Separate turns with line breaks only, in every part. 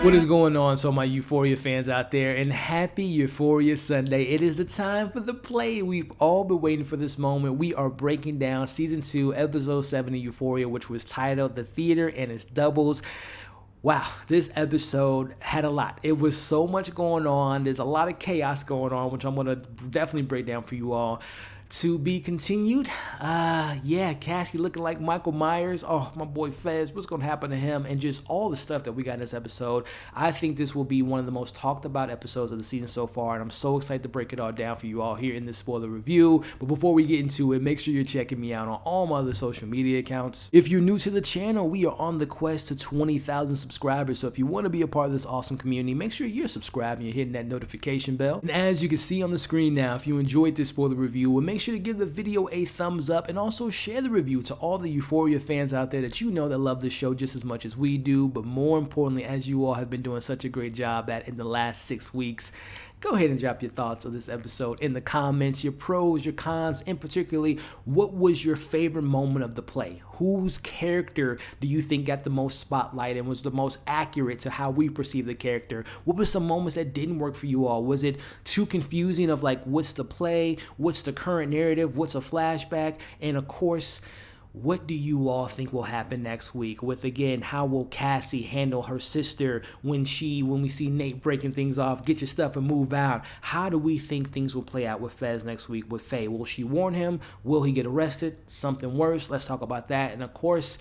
What is going on, so my Euphoria fans out there, and happy Euphoria Sunday. It is the time for the play. We've all been waiting for this moment. We are breaking down season 2, episode 7 of Euphoria, which was titled The Theater and Its Doubles. Wow, this episode had a lot. It was so much going on. There's a lot of chaos going on, which I'm going to definitely break down for you all. To be continued. Yeah, Cassie looking like Michael Myers. Oh, my boy Fez, what's going to happen to him? And just all the stuff that we got in this episode. I think this will be one of the most talked about episodes of the season so far, and I'm so excited to break it all down for you all here in this spoiler review. But before we get into it, make sure you're checking me out on all my other social media accounts. If you're new to the channel, we are on the quest to 20,000 subscribers, so if you want to be a part of this awesome community, make sure you're subscribed and you're hitting that notification bell. And as you can see on the screen now, if you enjoyed this spoiler review, we'll make sure to give the video a thumbs up and also share the review to all the Euphoria fans out there that you know that love this show just as much as we do. But more importantly, as you all have been doing such a great job at in the last 6 weeks, go ahead and drop your thoughts on this episode in the comments, your pros, your cons, and particularly what was your favorite moment of the play? Whose character do you think got the most spotlight and was the most accurate to how we perceive the character? What were some moments that didn't work for you all? Was it too confusing of like, what's the play? What's the current narrative? What's a flashback? And of course, what do you all think will happen next week with, again, how will Cassie handle her sister when we see Nate breaking things off, get your stuff and move out? How do we think things will play out with Fez next week with Faye? Will she warn him? Will he get arrested? Something worse? Let's talk about that. And of course,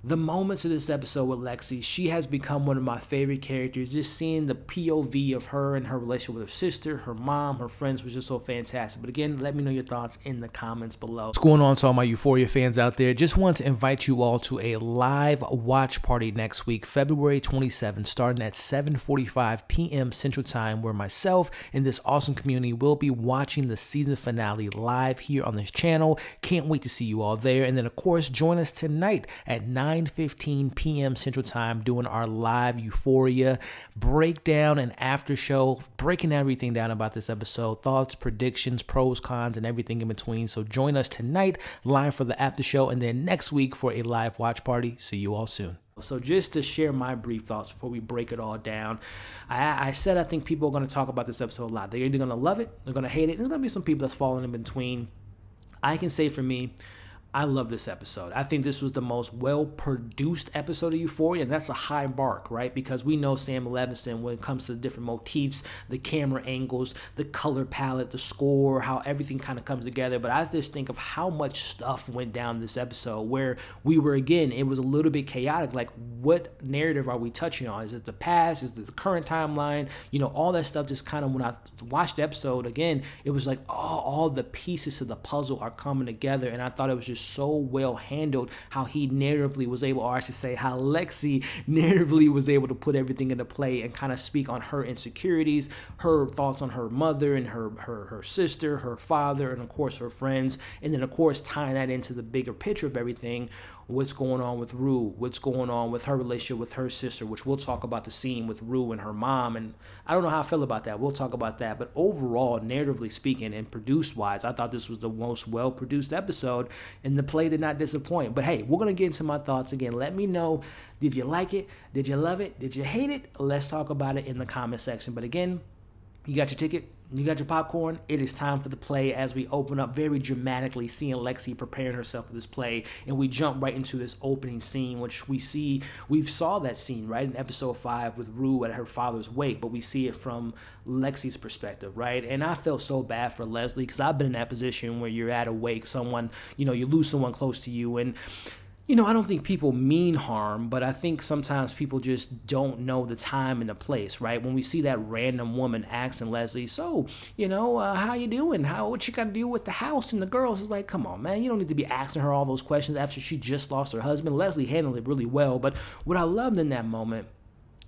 the moments of this episode with Lexi, she has become one of my favorite characters. Just seeing the POV of her and her relationship with her sister, her mom, her friends was just so fantastic. But again, let me know your thoughts in the comments below. What's going on to all my Euphoria fans out there? Just want to invite you all to a live watch party next week, February 27th, starting at 7:45 p.m. Central Time, where myself and this awesome community will be watching the season finale live here on this channel. Can't wait to see you all there. And then, of course, join us tonight at 9:15 p.m. Central Time doing our live Euphoria breakdown and after show, breaking everything down about this episode, thoughts, predictions, pros, cons, and everything in between. So join us tonight live for the after show, and then next week for a live watch party. See you all soon. So just to share my brief thoughts before we break it all down, I said I think people are going to talk about this episode a lot. They're either going to love it, they're going to hate it, and there's going to be some people that's falling in between. I can say for me, I love this episode. I think this was the most well-produced episode of Euphoria, and that's a high mark, right? Because we know Sam Levinson when it comes to the different motifs, the camera angles, the color palette, the score, how everything kind of comes together. But I just think of how much stuff went down this episode where we were, again, it was a little bit chaotic. Like, what narrative are we touching on? Is it the past? Is it the current timeline? You know, all that stuff just kind of, when I watched the episode again, it was like, oh, all the pieces of the puzzle are coming together. And I thought it was just so well handled how he narratively was able, or I should say how Lexi narratively was able to put everything into play and kind of speak on her insecurities, her thoughts on her mother and her sister, her father, and of course her friends, and then of course tying that into the bigger picture of everything. What's going on with Rue, what's going on with her relationship with her sister, which we'll talk about the scene with Rue and her mom, and I don't know how I feel about that. We'll talk about that. But overall, narratively speaking and produced wise, I thought this was the most well-produced episode, and the play did not disappoint. But hey, we're going to get into my thoughts again. Let me know, did you like it? Did you love it? Did you hate it? Let's talk about it in the comment section. But again, you got your ticket, you got your popcorn. It is time for the play as we open up very dramatically, seeing Lexi preparing herself for this play, and we jump right into this opening scene, which we saw that scene right in episode 5 with Rue at her father's wake, but we see it from Lexi's perspective, right? And I felt so bad for Leslie because I've been in that position where you're at a wake, someone, you know, you lose someone close to you, and you know, I don't think people mean harm, but I think sometimes people just don't know the time and the place, right? When we see that random woman asking Leslie, so, you know, how you doing? What you got to do with the house and the girls? It's like, come on, man, you don't need to be asking her all those questions after she just lost her husband. Leslie handled it really well, but what I loved in that moment,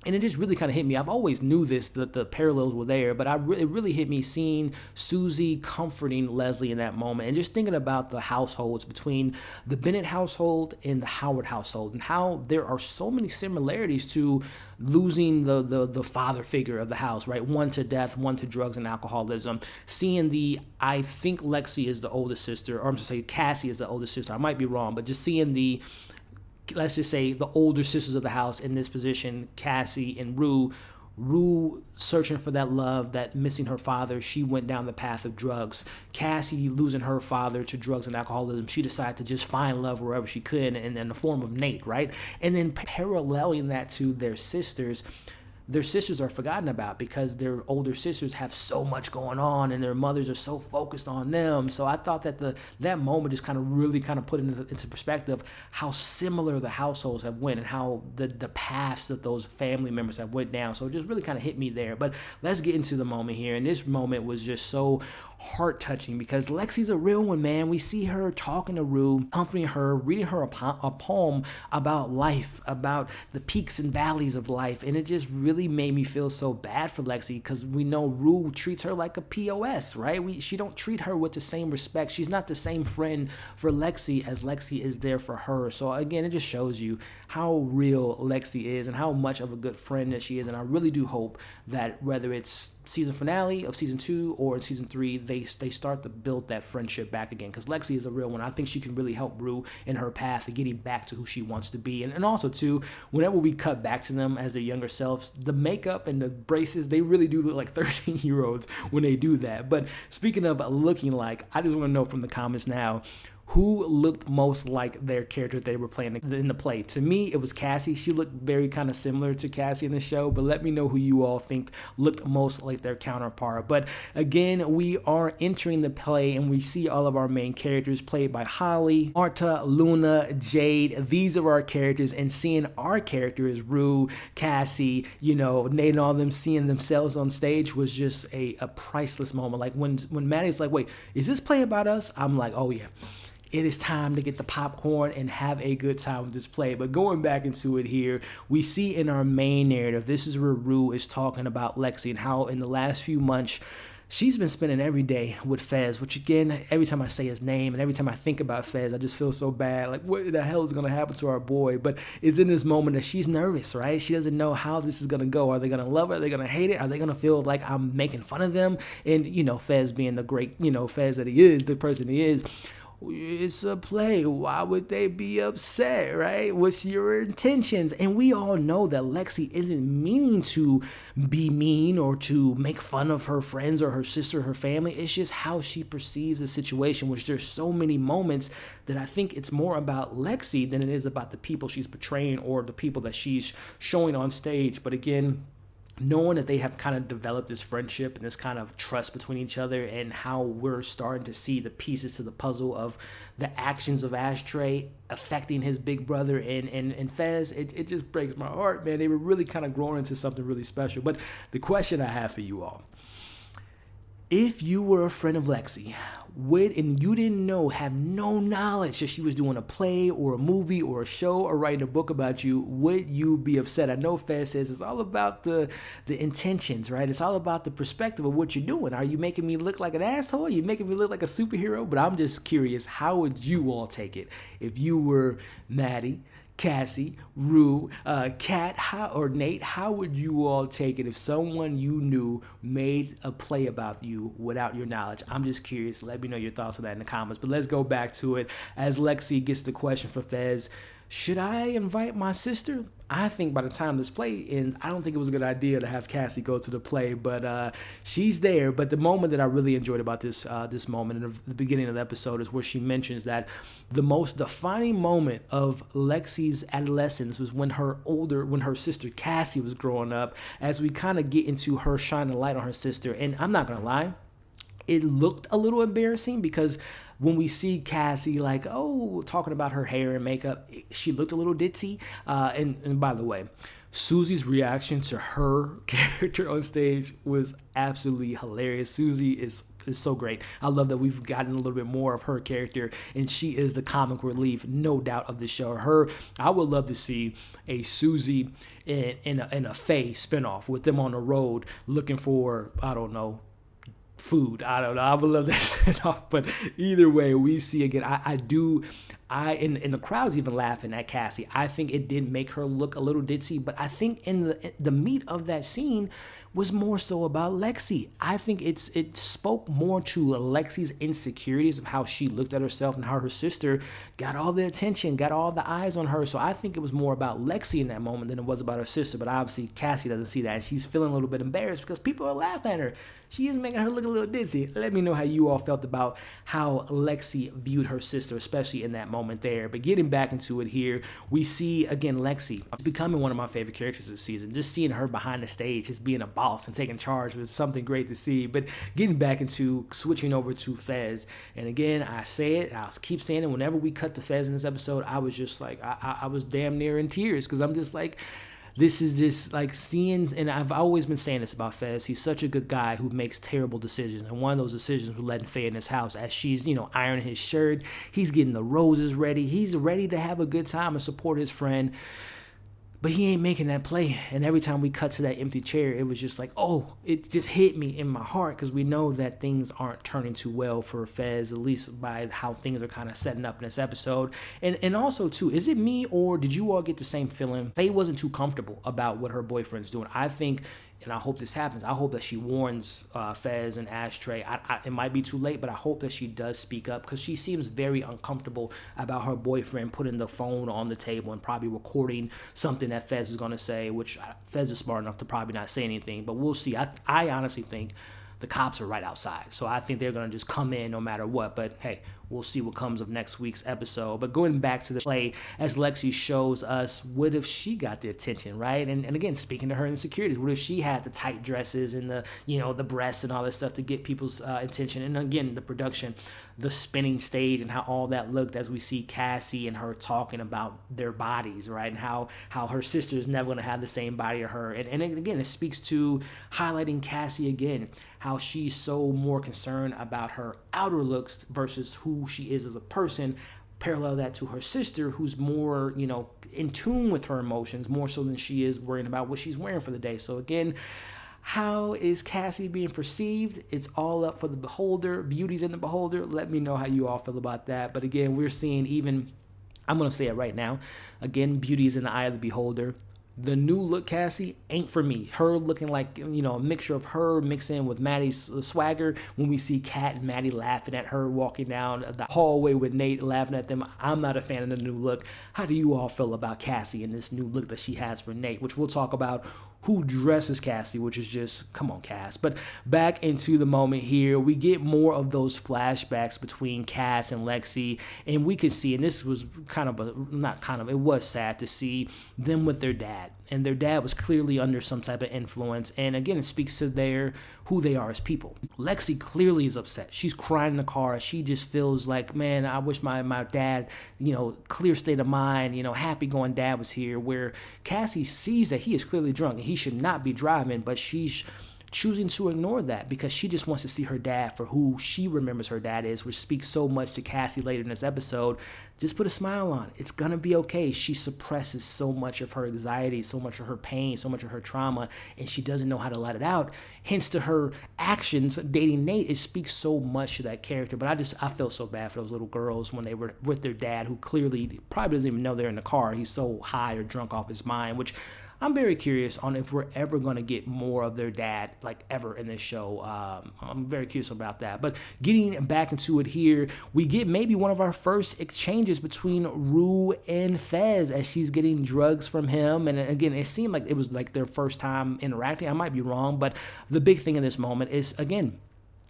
and it just really kind of hit me. I've always knew this, that the parallels were there, but it really hit me seeing Susie comforting Leslie in that moment and just thinking about the households between the Bennett household and the Howard household and how there are so many similarities to losing the father figure of the house, right? One to death, one to drugs and alcoholism. Seeing I think Lexi is the oldest sister, or I'm just saying Cassie is the oldest sister. I might be wrong, but just seeing let's just say the older sisters of the house in this position, Cassie and Rue searching for that love, that missing her father, she went down the path of drugs. Cassie losing her father to drugs and alcoholism, she decided to just find love wherever she could, and in the form of Nate, right? And then paralleling that to their sisters are forgotten about because their older sisters have so much going on and their mothers are so focused on them. So I thought that that moment just really put into perspective how similar the households have went and how the paths that those family members have went down. So it just really kind of hit me there. But let's get into the moment here. And this moment was just so heart-touching because Lexi's a real one, man. We see her talking to Rue, comforting her, reading her a poem about life, about the peaks and valleys of life, and it just really made me feel so bad for Lexi because we know Rue treats her like a POS, right? She don't treat her with the same respect. She's not the same friend for Lexi as Lexi is there for her. So again, it just shows you how real Lexi is and how much of a good friend that she is, and I really do hope that whether it's season finale of season 2 or in season 3, they start to build that friendship back again because Lexi is a real one. I think she can really help Rue in her path of getting back to who she wants to be. And also too, whenever we cut back to them as their younger selves, the makeup and the braces, they really do look like 13-year-olds when they do that. But speaking of looking like, I just want to know from the comments now, who looked most like their character they were playing in the play? To me, it was Cassie. She looked very kind of similar to Cassie in the show, but let me know who you all think looked most like their counterpart. But again, we are entering the play and we see all of our main characters played by Holly, Marta, Luna, Jade. These are our characters, and seeing our characters, Rue, Cassie, Nate and all them seeing themselves on stage was just a priceless moment. Like when Maddy's like, wait, is this play about us? I'm like, oh yeah. It is time to get the popcorn and have a good time with this play. But going back into it here, we see in our main narrative, this is where Rue is talking about Lexi and how in the last few months, she's been spending every day with Fez, which again, every time I say his name and every time I think about Fez, I just feel so bad. Like, what the hell is going to happen to our boy? But it's in this moment that she's nervous, right? She doesn't know how this is going to go. Are they going to love it? Are they going to hate it? Are they going to feel like I'm making fun of them? And, Fez being the great, Fez that he is, the person he is, it's a play. Why would they be upset, right? What's your intentions? And we all know that Lexi isn't meaning to be mean or to make fun of her friends or her sister, her family. It's just how she perceives the situation, which there's so many moments that I think it's more about Lexi than it is about the people she's portraying or the people that she's showing on stage. But again, knowing that they have kind of developed this friendship and this kind of trust between each other, and how we're starting to see the pieces to the puzzle of the actions of Ashtray affecting his big brother and Fez, it just breaks my heart, man. They were really kind of growing into something really special. But the question I have for you all, if you were a friend of Lexi, and you didn't have no knowledge that she was doing a play or a movie or a show or writing a book about you, would you be upset? I know Fez says it's all about the intentions, right? It's all about the perspective of what you're doing. Are you making me look like an asshole? Are you making me look like a superhero? But I'm just curious, how would you all take it if you were Maddy, Cassie, Rue, Kat, or Nate? How would you all take it if someone you knew made a play about you without your knowledge? I'm just curious. Let me know your thoughts on that in the comments. But let's go back to it as Lexi gets the question for Fez. Should I invite my sister? I think by the time this play ends, I don't think it was a good idea to have Cassie go to the play, but she's there. But the moment that I really enjoyed about this moment in the beginning of the episode is where she mentions that the most defining moment of Lexi's adolescence was when her sister Cassie was growing up, as we kind of get into her shining a light on her sister. And I'm not going to lie, it looked a little embarrassing because when we see Cassie talking about her hair and makeup, she looked a little ditzy. And by the way, Susie's reaction to her character on stage was absolutely hilarious. Susie is so great. I love that we've gotten a little bit more of her character, and she is the comic relief, no doubt, of the show. I would love to see a Susie in a Faye spinoff with them on the road looking for, I don't know, food. I don't know. I would love that set off. But either way, we see again, And the crowd's even laughing at Cassie. I think it did make her look a little ditzy, but I think in the meat of that scene was more so about Lexi. I think it spoke more to Lexi's insecurities of how she looked at herself and how her sister got all the attention, got all the eyes on her. So I think it was more about Lexi in that moment than it was about her sister. But obviously Cassie doesn't see that, and she's feeling a little bit embarrassed because people are laughing at her. She is making her look a little ditzy. Let me know how you all felt about how Lexi viewed her sister, especially in that moment there. But getting back into it here, we see, again, Lexi becoming one of my favorite characters this season. Just seeing her behind the stage, just being a boss and taking charge was something great to see. But getting back into switching over to Fez. And again, I say it, I'll keep saying it, whenever we cut to Fez in this episode, I was just like, I was damn near in tears, because I'm just like, this is just like seeing, and I've always been saying this about Fez, he's such a good guy who makes terrible decisions. And one of those decisions was letting Faye in his house as she's, ironing his shirt. He's getting the roses ready. He's ready to have a good time and support his friend. But he ain't making that play. And every time we cut to that empty chair, it was just like, oh, it just hit me in my heart, because we know that things aren't turning too well for Fez, at least by how things are kind of setting up in this episode. And also, too, is it me, or did you all get the same feeling? Faye wasn't too comfortable about what her boyfriend's doing. I think, and I hope this happens, I hope that she warns Fez and Ashtray. It might be too late, but I hope that she does speak up, because she seems very uncomfortable about her boyfriend putting the phone on the table and probably recording something that Fez is going to say, which Fez is smart enough to probably not say anything, but we'll see. I honestly think the cops are right outside, so I think they're going to just come in no matter what. But hey, we'll see what comes of next week's episode. But going back to the play, as Lexi shows us, what if she got the attention, right? And again, speaking to her insecurities, what if she had the tight dresses and the breasts and all this stuff to get people's attention? And again, the production, the spinning stage, and how all that looked as we see Cassie and her talking about their bodies, right? And how her sister is never going to have the same body as her. And again, it speaks to highlighting Cassie again, how she's so more concerned about her outer looks versus who she is as a person. Parallel that to her sister, who's more, in tune with her emotions, more so than she is worrying about what she's wearing for the day. So again, how is Cassie being perceived? It's all up for the beholder. Beauty's in the beholder. Let me know how you all feel about that. But again, we're seeing even, I'm going to say it right now, again, beauty is in the eye of the beholder. The new look Cassie ain't for me. Her looking like, a mixture of her mixed in with Maddy's swagger. When we see Kat and Maddy laughing at her walking down the hallway with Nate laughing at them, I'm not a fan of the new look. How do you all feel about Cassie and this new look that she has for Nate, which we'll talk about who dresses Cassie, which is just, come on, Cass. But back into the moment here, we get more of those flashbacks between Cass and Lexi, and we can see, and this was it was sad to see them with their dad. And their dad was clearly under some type of influence. And again, it speaks to who they are as people. Lexi clearly is upset. She's crying in the car. She just feels like, man, I wish my dad, clear state of mind, happy going dad was here. Where Cassie sees that he is clearly drunk and he should not be driving, but she's choosing to ignore that because she just wants to see her dad for who she remembers her dad is, which speaks so much to Cassie later in this episode. Just put a smile on. It's going to be okay. She suppresses so much of her anxiety, so much of her pain, so much of her trauma, and she doesn't know how to let it out. Hence to her actions dating Nate, it speaks so much to that character. But I feel so bad for those little girls when they were with their dad, who clearly probably doesn't even know they're in the car. He's so high or drunk off his mind, which I'm very curious on if we're ever going to get more of their dad, like ever in this show. I'm very curious about that. But getting back into it here, we get maybe one of our first exchanges between Rue and Fez as she's getting drugs from him. And again, it seemed like it was like their first time interacting. I might be wrong, but the big thing in this moment is, again,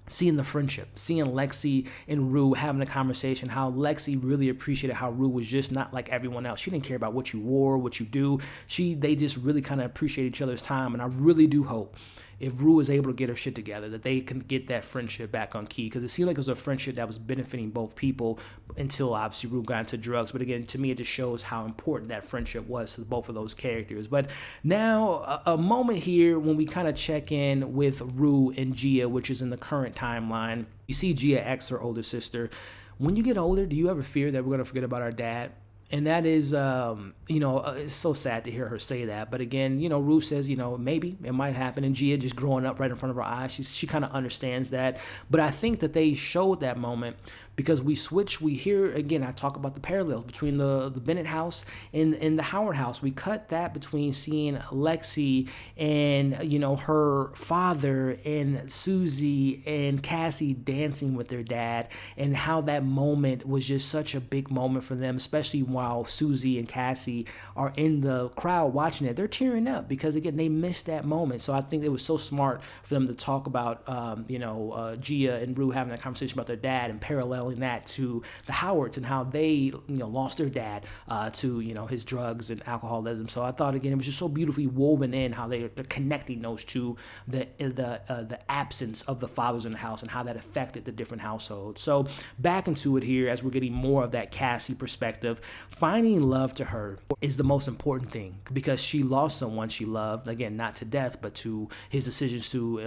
seeing the friendship, seeing Lexi and Rue having a conversation, how Lexi really appreciated how Rue was just not like everyone else. She didn't care about what you wore, what you do. They just really kind of appreciate each other's time. And I really do hope if Rue is able to get her shit together, that they can get that friendship back on key. Because it seemed like it was a friendship that was benefiting both people until obviously Rue got into drugs. But again, to me, it just shows how important that friendship was to both of those characters. But now a moment here when we kind of check in with Rue and Gia, which is in the current timeline. You see Gia ask her older sister, when you get older, do you ever fear that we're going to forget about our dad? And that is, it's so sad to hear her say that. But again, Rue says, maybe it might happen. And Gia just growing up right in front of her eyes, she kind of understands that. But I think that they showed that moment because we hear, again, I talk about the parallels between the Bennett house and the Howard house. We cut that between seeing Lexi and, her father and Susie and Cassie dancing with their dad, and how that moment was just such a big moment for them, especially while Susie and Cassie are in the crowd watching it. They're tearing up because, again, they missed that moment. So I think it was so smart for them to talk about, Gia and Rue having that conversation about their dad and paralleling that to the Howards and how they, lost their dad to, his drugs and alcoholism. So I thought, again, it was just so beautifully woven in how they're connecting those two, the absence of the fathers in the house and how that affected the different households. So back into it here as we're getting more of that Cassie perspective. Finding love to her is the most important thing because she lost someone she loved, again, not to death, but to his decisions to,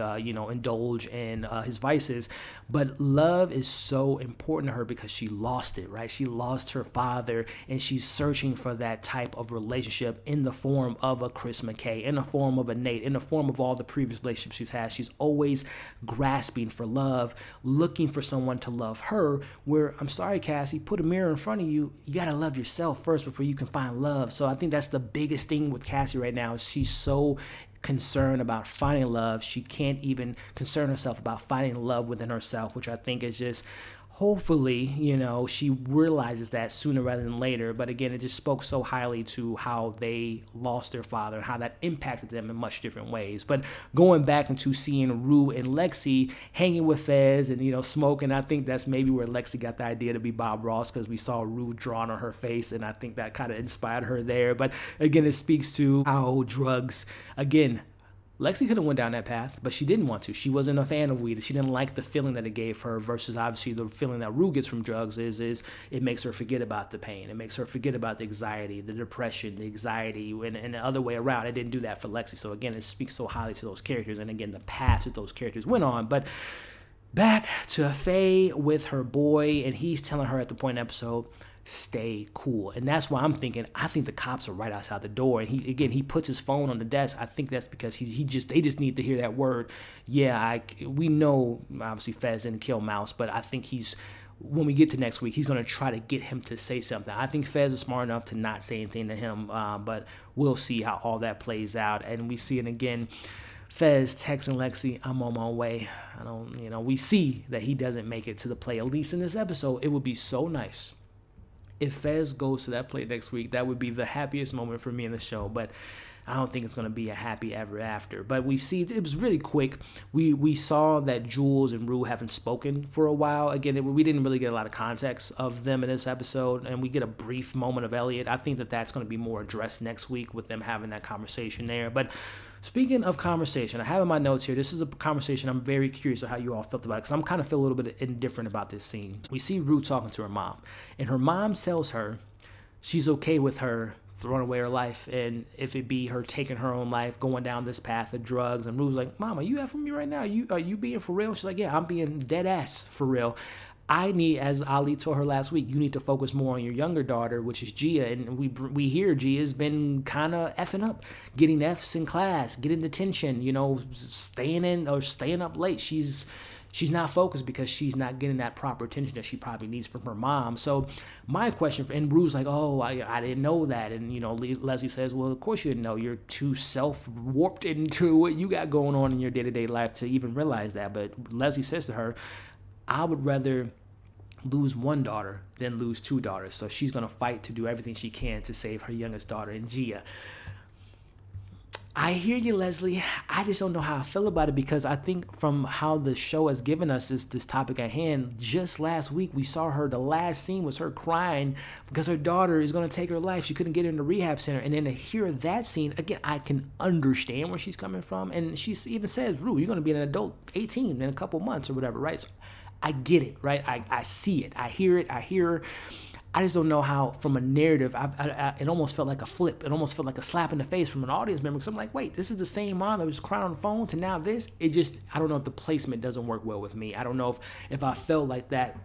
indulge in his vices. But love is so important to her because she lost it, right? She lost her father, and she's searching for that type of relationship in the form of a Chris McKay, in the form of a Nate, in the form of all the previous relationships she's had. She's always grasping for love, looking for someone to love her, where, I'm sorry, Cassie, put a mirror in front of you. You got to love yourself first before you can find love. So I think that's the biggest thing with Cassie right now is she's so concerned about finding love. She can't even concern herself about finding love within herself, which I think is just, hopefully, she realizes that sooner rather than later. But again, it just spoke so highly to how they lost their father and how that impacted them in much different ways. But going back into seeing Rue and Lexi hanging with Fez and, smoking, I think that's maybe where Lexi got the idea to be Bob Ross, because we saw Rue drawn on her face, and I think that kind of inspired her there. But again, it speaks to how drugs, again, Lexi could have went down that path, but she didn't want to. She wasn't a fan of weed. She didn't like the feeling that it gave her versus obviously the feeling that Rue gets from drugs is it makes her forget about the pain. It makes her forget about the anxiety, the depression, the anxiety, and the other way around. It didn't do that for Lexi. So again, it speaks so highly to those characters and again, the path that those characters went on. But back to Faye with her boy, and he's telling her at the point in the episode, stay cool. And that's why I'm thinking, I think the cops are right outside the door. And he puts his phone on the desk. I think that's because they just need to hear that word. Yeah, we know obviously Fez didn't kill Mouse, but I think when we get to next week, he's going to try to get him to say something. I think Fez is smart enough to not say anything to him, but we'll see how all that plays out. And we see it again. Fez texting Lexi, I'm on my way. We see that he doesn't make it to the play, at least in this episode. It would be so nice if Fez goes to that play next week. That would be the happiest moment for me in the show, but I don't think it's going to be a happy ever after. But we see, it was really quick. We saw that Jules and Rue haven't spoken for a while. Again, we didn't really get a lot of context of them in this episode, and we get a brief moment of Elliot. I think that that's going to be more addressed next week with them having that conversation there. But speaking of conversation, I have in my notes here, this is a conversation I'm very curious of how you all felt about it, because I'm kind of feel a little bit indifferent about this scene. We see Rue talking to her mom, and her mom tells her she's okay with her throwing away her life, and if it be her taking her own life, going down this path of drugs. And Rue's like, Mom, are you effing me right now? Are you being for real? She's like, yeah, I'm being dead ass for real. I need, as Ali told her last week, you need to focus more on your younger daughter, which is Gia. And we hear Gia's been kind of effing up, getting F's in class, getting detention, staying up late. She's not focused because she's not getting that proper attention that she probably needs from her mom. So my question, and Rue's like, oh, I didn't know that. And, Leslie says, well, of course you didn't know. You're too self-warped into what you got going on in your day-to-day life to even realize that. But Leslie says to her, I would rather lose one daughter than lose two daughters. So she's going to fight to do everything she can to save her youngest daughter, and Gia. I hear you, Leslie. I just don't know how I feel about it, because I think from how the show has given us this topic at hand, just last week we saw her, the last scene was her crying because her daughter is going to take her life. She couldn't get her in the rehab center. And then to hear that scene, again, I can understand where she's coming from. And she even says, Rue, you're going to be an adult, 18 in a couple months or whatever, right? So I get it, right? I see it. I hear it. I hear her. I just don't know how, from a narrative, it almost felt like a flip. It almost felt like a slap in the face from an audience member, because I'm like, wait, this is the same mom that was crying on the phone to now this? I don't know if the placement doesn't work well with me. I don't know if I felt like that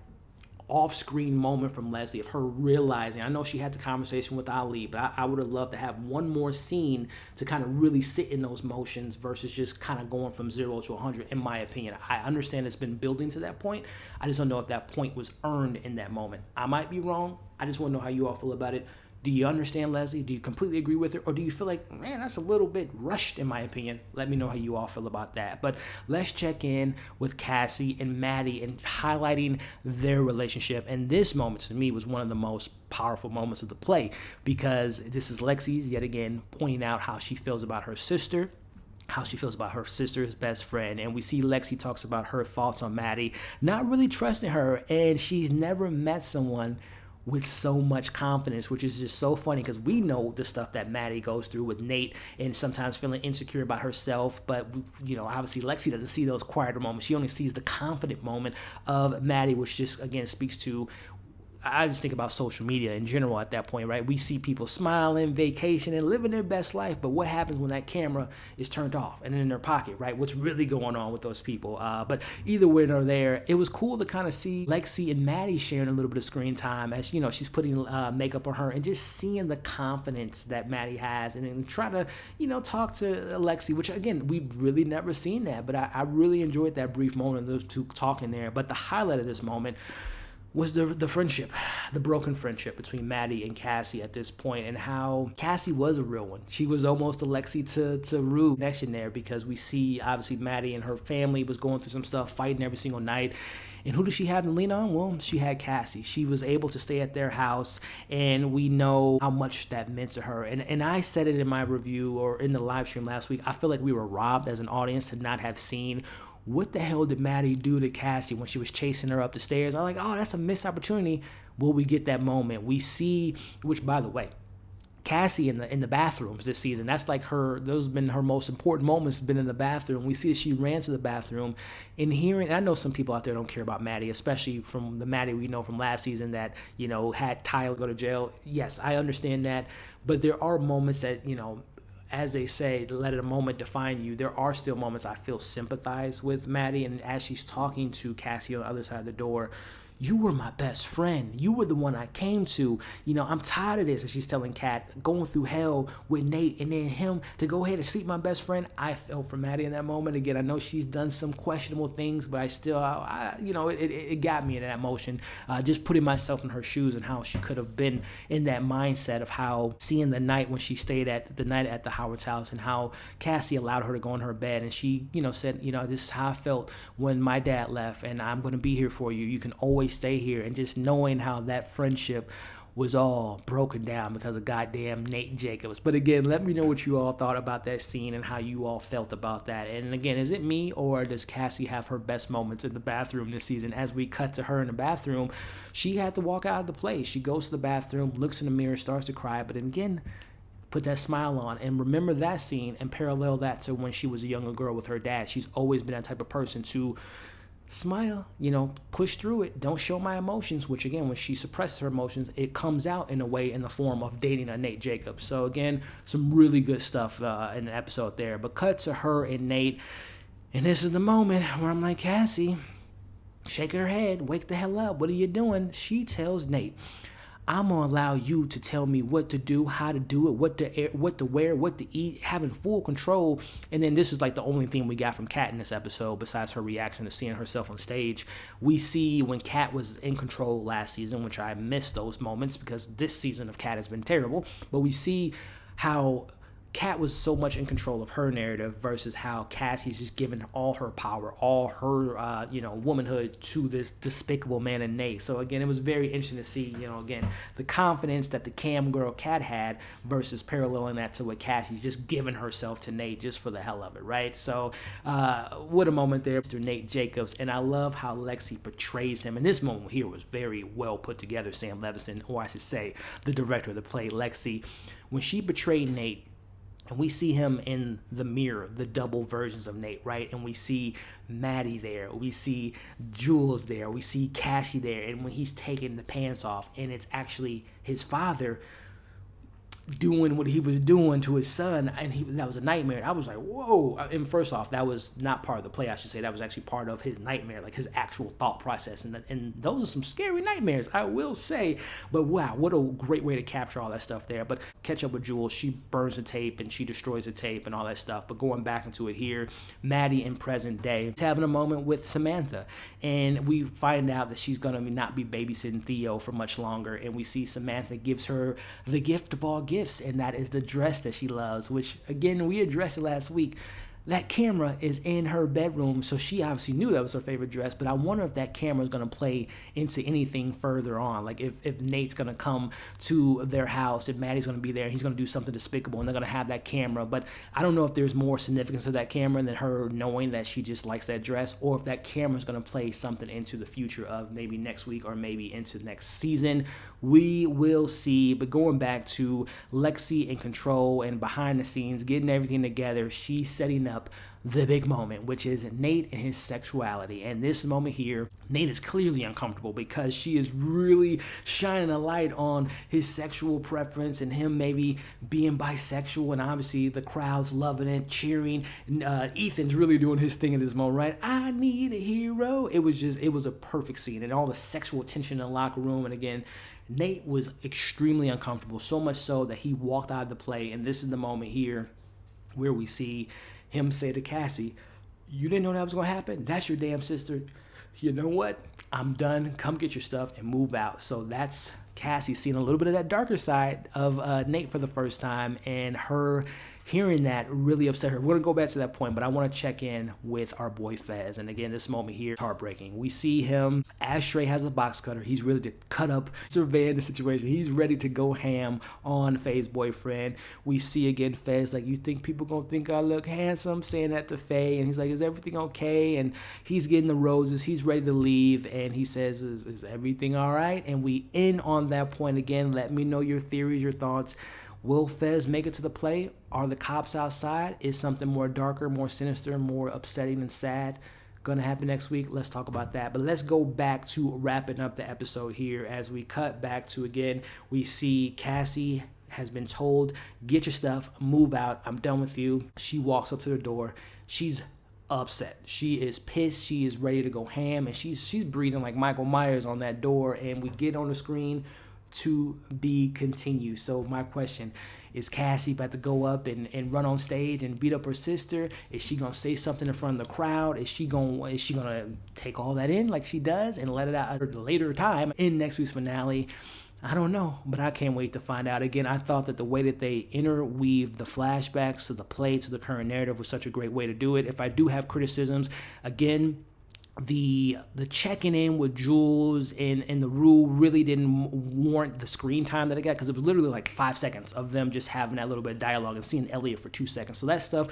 off-screen moment from Leslie of her realizing, I know she had the conversation with Ali, but I would have loved to have one more scene to kind of really sit in those motions versus just kind of going from 0 to 100, in my opinion. I understand it's been building to that point. I just don't know if that point was earned in that moment. I might be wrong. I just want to know how you all feel about it. Do you understand Leslie? Do you completely agree with her? Or do you feel like, man, that's a little bit rushed, in my opinion? Let me know how you all feel about that. But let's check in with Cassie and Maddy and highlighting their relationship. And this moment, to me, was one of the most powerful moments of the play, because this is Lexi's, yet again, pointing out how she feels about her sister, how she feels about her sister's best friend. And we see Lexi talks about her thoughts on Maddy, not really trusting her, and she's never met someone with so much confidence, which is just so funny because we know the stuff that Maddy goes through with Nate and sometimes feeling insecure about herself. But, obviously Lexi doesn't see those quieter moments. She only sees the confident moment of Maddy, which just, again, speaks to, I just think about social media in general at that point, right? We see people smiling, vacationing, living their best life, but what happens when that camera is turned off and in their pocket, right? What's really going on with those people? But either way or there, it was cool to kind of see Lexi and Maddy sharing a little bit of screen time as, she's putting makeup on her and just seeing the confidence that Maddy has and then trying to, talk to Lexi, which, again, we've really never seen that, but I really enjoyed that brief moment of those two talking there. But the highlight of this moment was the friendship, the broken friendship between Maddy and Cassie at this point, and how Cassie was a real one. She was almost a Lexi to Rue connection there, because we see, obviously, Maddy and her family was going through some stuff, fighting every single night. And who does she have to lean on? Well, she had Cassie. She was able to stay at their house, and we know how much that meant to her. And I said it in my review or in the live stream last week. I feel like we were robbed as an audience to not have seen what the hell did Maddy do to Cassie when she was chasing her up the stairs. I'm like, oh, that's a missed opportunity. Will we get that moment? We see, which, by the way, Cassie in the bathrooms this season, that's like those have been her most important moments, been in the bathroom. We see that she ran to the bathroom, and I know some people out there don't care about Maddy, especially from the Maddy we know from last season that, had Tyler go to jail. Yes, I understand that, but there are moments that, as they say, let a moment define you. There are still moments I feel sympathize with Maddy, and as she's talking to Cassie on the other side of the door, you were my best friend. You were the one I came to. I'm tired of this. And she's telling Kat, going through hell with Nate, and then him to go ahead and sleep my best friend. I felt for Maddy in that moment. Again, I know she's done some questionable things, but I still, it got me in that emotion. Just putting myself in her shoes and how she could have been in that mindset of how seeing the night when she stayed at the Howard's house, and how Cassie allowed her to go in her bed, and she, said, this is how I felt when my dad left, and I'm going to be here for you. You can always stay here. And just knowing how that friendship was all broken down because of goddamn Nate Jacobs. But again, let me know what you all thought about that scene and how you all felt about that. And again, is it me, or does Cassie have her best moments in the bathroom this season? As we cut to her in the bathroom, she had to walk out of the place. She goes to the bathroom, looks in the mirror, starts to cry, but again, put that smile on and remember that scene and parallel that to when she was a younger girl with her dad. She's always been that type of person to smile, push through it, don't show my emotions, which again, when she suppresses her emotions, it comes out in a way in the form of dating a Nate Jacobs. So again, some really good stuff in the episode there. But cut to her and Nate, and this is the moment where I'm like, Cassie, shake her head, wake the hell up, what are you doing? She tells Nate, I'm going to allow you to tell me what to do, how to do it, what to wear, what to eat, having full control. And then this is like the only thing we got from Kat in this episode, besides her reaction to seeing herself on stage. We see when Kat was in control last season, which I missed those moments because this season of Kat has been terrible. But we see how Kat was so much in control of her narrative versus how Cassie's just giving all her power, all her, womanhood to this despicable man in Nate. So again, it was very interesting to see, again, the confidence that the cam girl Kat had versus paralleling that to what Cassie's just giving herself to Nate just for the hell of it, right? So what a moment there, Mr. Nate Jacobs. And I love how Lexi portrays him. And this moment here was very well put together, Sam Levinson, or I should say the director of the play, Lexi. When she portrayed Nate, and we see him in the mirror, the double versions of Nate, right? And we see Maddy there. We see Jules there. We see Cassie there. And when he's taking the pants off and it's actually his father, doing what he was doing to his son, and that was a nightmare. I was like, whoa. And first off, that was not part of the play, I should say. That was actually part of his nightmare, like his actual thought process. And those are some scary nightmares, I will say. But wow, what a great way to capture all that stuff there. But catch up with Jules. She burns the tape and she destroys the tape and all that stuff. But going back into it here, Maddy in present day is having a moment with Samantha. And we find out that she's going to not be babysitting Theo for much longer. And we see Samantha gives her the gift of all gifts, and that is the dress that she loves, which again, we addressed it last week. That camera is in her bedroom, so she obviously knew that was her favorite dress, but I wonder if that camera is going to play into anything further on. Like if Nate's going to come to their house, if Maddy's going to be there, he's going to do something despicable, and they're going to have that camera. But I don't know if there's more significance to that camera than her knowing that she just likes that dress, or if that camera is going to play something into the future of maybe next week or maybe into next season. We will see. But going back to Lexi in control and behind the scenes, getting everything together, she's setting up the big moment, which is Nate and his sexuality. And this moment here, Nate is clearly uncomfortable because she is really shining a light on his sexual preference and him maybe being bisexual, and obviously the crowd's loving it, cheering. Ethan's really doing his thing in this moment, right? I need a hero. It was a perfect scene, and all the sexual tension in the locker room. And again, Nate was extremely uncomfortable, so much so that he walked out of the play. And this is the moment here where we see him say to Cassie, you didn't know that was going to happen? That's your damn sister. You know what? I'm done. Come get your stuff and move out. So that's Cassie seeing a little bit of that darker side of Nate for the first time, and her hearing that really upset her. We're going to go back to that point, but I want to check in with our boy Fez. And again, this moment here is heartbreaking. We see him, Ashtray has a box cutter. He's ready to cut up, surveying the situation. He's ready to go ham on Faye's boyfriend. We see again Fez like, you think people going to think I look handsome? Saying that to Faye. And he's like, is everything okay? And he's getting the roses. He's ready to leave. And he says, is everything all right? And we end on that point again. Let me know your theories, your thoughts. Will Fez make it to the play? Are the cops outside? Is something more darker, more sinister, more upsetting and sad going to happen next week? Let's talk about that. But let's go back to wrapping up the episode here as we cut back to, again, we see Cassie has been told, get your stuff, move out, I'm done with you. She walks up to the door. She's upset. She is pissed. She is ready to go ham, and she's breathing like Michael Myers on that door, and we get on the screen to be continued. So my question is, Cassie about to go up and run on stage and beat up her sister? Is she gonna say something in front of the crowd? Is she gonna take all that in like she does and let it out at a later time in next week's finale? I don't know, but I can't wait to find out. Again, I thought that the way that they interweave the flashbacks to the play to the current narrative was such a great way to do it. If I do have criticisms, again, the checking in with Jules and the Rue really didn't warrant the screen time that I got, because it was literally like 5 seconds of them just having that little bit of dialogue and seeing Elliot for 2 seconds. So that stuff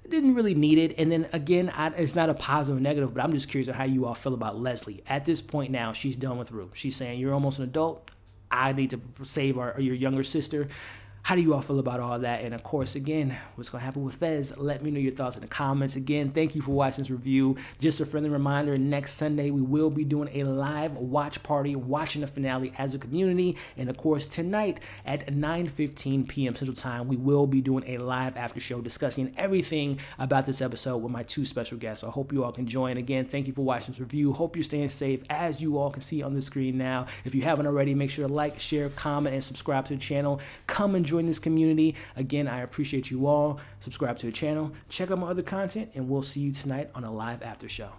didn't really need it. And then again, it's not a positive or negative, but I'm just curious of how you all feel about Leslie. At this point now, she's done with Rue. She's saying, you're almost an adult. I need to save your younger sister. How do you all feel about all that? And of course, again, what's going to happen with Fez? Let me know your thoughts in the comments. Again, thank you for watching this review. Just a friendly reminder, next Sunday, we will be doing a live watch party, watching the finale as a community. And of course, tonight at 9:15 p.m. Central Time, we will be doing a live after show discussing everything about this episode with my 2 special guests. So I hope you all can join. Again, thank you for watching this review. Hope you're staying safe, as you all can see on the screen now. If you haven't already, make sure to like, share, comment, and subscribe to the channel. Come and join this community. Again, I appreciate you all. Subscribe to the channel, check out my other content, and we'll see you tonight on a live after show.